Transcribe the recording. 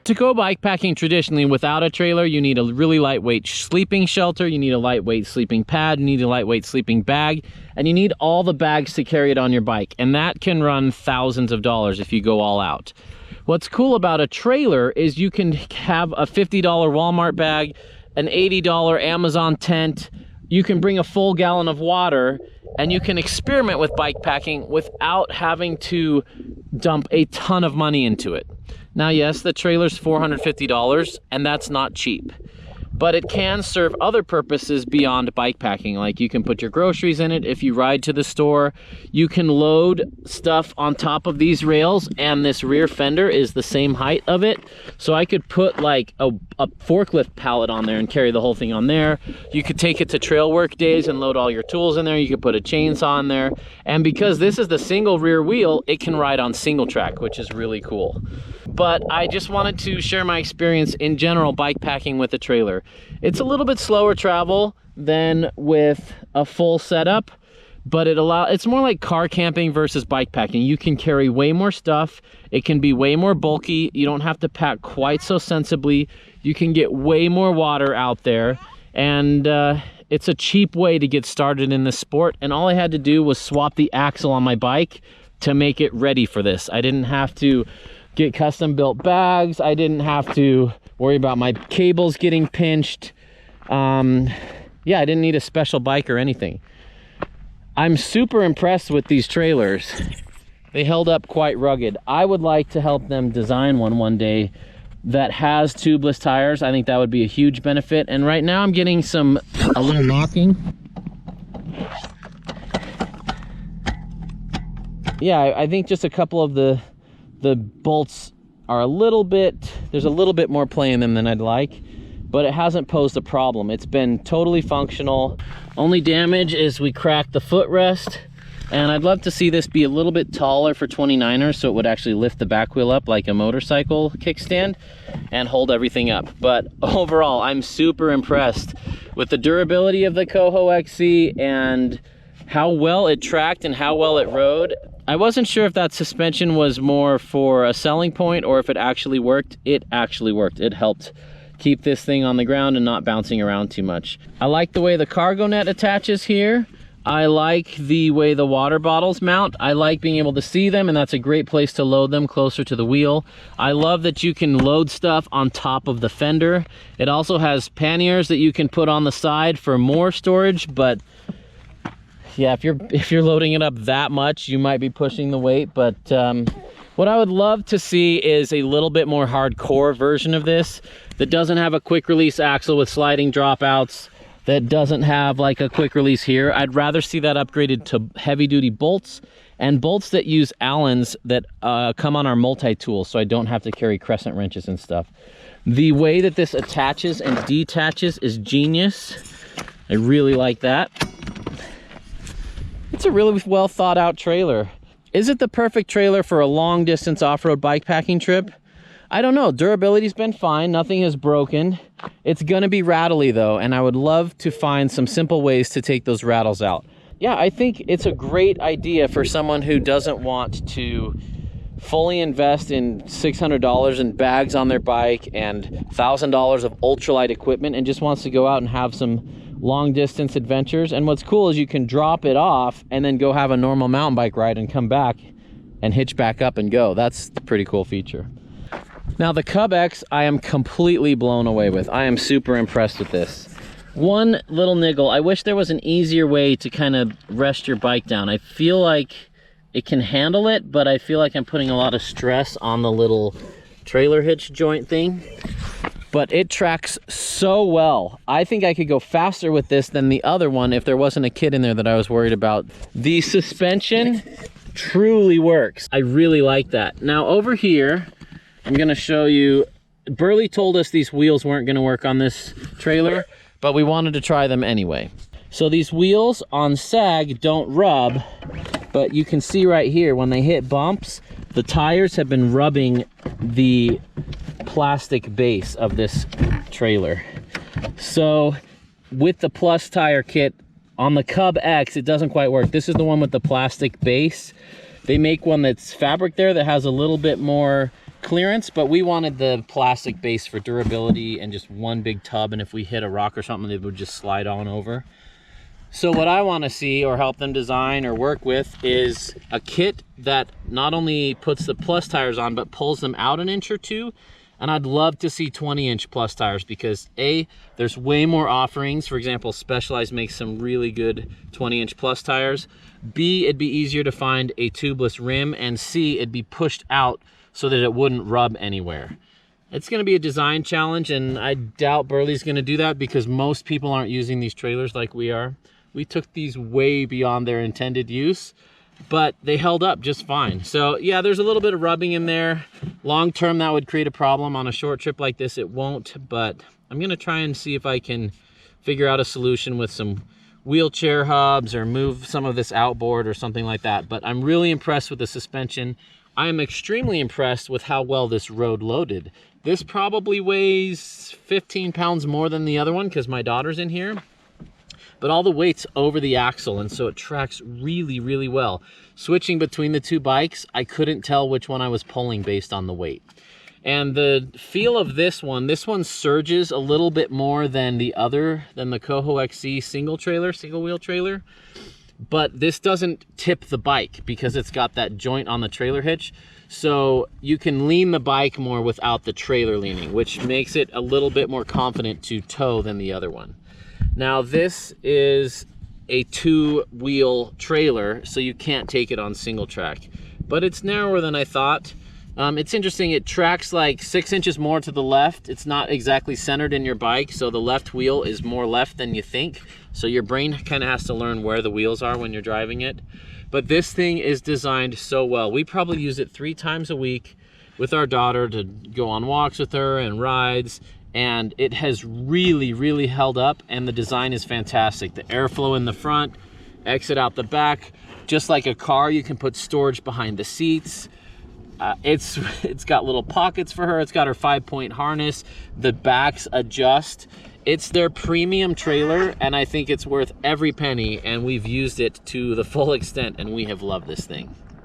To go bikepacking traditionally without a trailer, you need a really lightweight sleeping shelter, you need a lightweight sleeping pad, you need a lightweight sleeping bag, and you need all the bags to carry it on your bike. And that can run thousands of dollars if you go all out. What's cool about a trailer is you can have a $50 Walmart bag, an $80 Amazon tent, you can bring a full gallon of water, and you can experiment with bikepacking without having to dump a ton of money into it. Now, yes, the trailer's $450, and that's not cheap, but it can serve other purposes beyond bikepacking. Like you can put your groceries in it. If you ride to the store, you can load stuff on top of these rails, and this rear fender is the same height of it. So I could put like a forklift pallet on there and carry the whole thing on there. You could take it to trail work days and load all your tools in there. You could put a chainsaw in there. And because this is the single rear wheel, it can ride on single track, which is really cool. But I just wanted to share my experience in general bikepacking with a trailer. It's a little bit slower travel than with a full setup, but it's more like car camping versus bikepacking. You can carry way more stuff. It can be way more bulky. You don't have to pack quite so sensibly. You can get way more water out there, and it's a cheap way to get started in this sport. And all I had to do was swap the axle on my bike to make it ready for this. I didn't have to get custom built bags. I didn't have to worry about my cables getting pinched. Yeah, I didn't need a special bike or anything. I'm super impressed with these trailers. They held up quite rugged. I would like to help them design one day that has tubeless tires. I think that would be a huge benefit. And right now I'm getting a little knocking. Yeah, I think just a couple of the bolts are there's a little bit more play in them than I'd like, but it hasn't posed a problem. It's been totally functional. Only damage is we cracked the footrest, and I'd love to see this be a little bit taller for 29ers so it would actually lift the back wheel up like a motorcycle kickstand and hold everything up. But overall, I'm super impressed with the durability of the Coho XC and how well it tracked and how well it rode. I wasn't sure if that suspension was more for a selling point or if it actually worked. It actually worked. It helped keep this thing on the ground and not bouncing around too much. I like the way the cargo net attaches here. I like the way the water bottles mount. I like being able to see them, and that's a great place to load them closer to the wheel. I love that you can load stuff on top of the fender. It also has panniers that you can put on the side for more storage, but yeah, if you're loading it up that much, you might be pushing the weight. But what I would love to see is a little bit more hardcore version of this that doesn't have a quick release axle with sliding dropouts, that doesn't have like a quick release here. I'd rather see that upgraded to heavy duty bolts, and bolts that use Allens that come on our multi-tool, so I don't have to carry crescent wrenches and stuff. The way that this attaches and detaches is genius. I really like that. It's a really well thought out trailer. Is it the perfect trailer for a long distance off-road bikepacking trip? I don't know. Durability's been fine. Nothing has broken. It's gonna be rattly though, and I would love to find some simple ways to take those rattles out. Yeah, I think it's a great idea for someone who doesn't want to fully invest in $600 in bags on their bike and $1,000 of ultralight equipment and just wants to go out and have some long distance adventures. And what's cool is you can drop it off and then go have a normal mountain bike ride and come back and hitch back up and go. That's a pretty cool feature. Now the Cub X, I am completely blown away with. I am super impressed with this. One little niggle, I wish there was an easier way to kind of rest your bike down. I feel like it can handle it, but I feel like I'm putting a lot of stress on the little trailer hitch joint thing. But it tracks so well. I think I could go faster with this than the other one if there wasn't a kid in there that I was worried about. The suspension truly works. I really like that. Now over here, I'm gonna show you, Burley told us these wheels weren't gonna work on this trailer, but we wanted to try them anyway. So these wheels on sag don't rub, but you can see right here, when they hit bumps, the tires have been rubbing the plastic base of this trailer. So with the plus tire kit on the Cub X, it doesn't quite work. This is the one with the plastic base. They make one that's fabric there that has a little bit more clearance, but we wanted the plastic base for durability and just one big tub, and if we hit a rock or something, it would just slide on over. So what I want to see or help them design or work with is a kit that not only puts the plus tires on, but pulls them out an inch or two. And I'd love to see 20-inch plus tires because A, there's way more offerings. For example, Specialized makes some really good 20-inch plus tires. B, it'd be easier to find a tubeless rim. And C, it'd be pushed out so that it wouldn't rub anywhere. It's gonna be a design challenge, and I doubt Burley's gonna do that because most people aren't using these trailers like we are. We took these way beyond their intended use, but they held up just fine. So yeah, there's a little bit of rubbing in there. Long term, that would create a problem. On a short trip like this, it won't, but I'm gonna try and see if I can figure out a solution with some wheelchair hubs or move some of this outboard or something like that. But I'm really impressed with the suspension. I am extremely impressed with how well this rode loaded. This probably weighs 15 pounds more than the other one because my daughter's in here. But all the weight's over the axle, and so it tracks really, really well. Switching between the two bikes, I couldn't tell which one I was pulling based on the weight. And the feel of this one surges a little bit more than the Coho XC single wheel trailer. But this doesn't tip the bike because it's got that joint on the trailer hitch. So you can lean the bike more without the trailer leaning, which makes it a little bit more confident to tow than the other one. Now this is a 2-wheel trailer, so you can't take it on single track, but it's narrower than I thought. It's interesting, it tracks like 6 inches more to the left. It's not exactly centered in your bike, so the left wheel is more left than you think. So your brain kind of has to learn where the wheels are when you're driving it. But this thing is designed so well. We probably use it 3 times a week with our daughter to go on walks with her and rides. And it has really, really held up, and the design is fantastic. The airflow in the front, exit out the back. Just like a car, you can put storage behind the seats. It's got little pockets for her. It's got her 5-point harness. The backs adjust. It's their premium trailer, and I think it's worth every penny, and we've used it to the full extent, and we have loved this thing.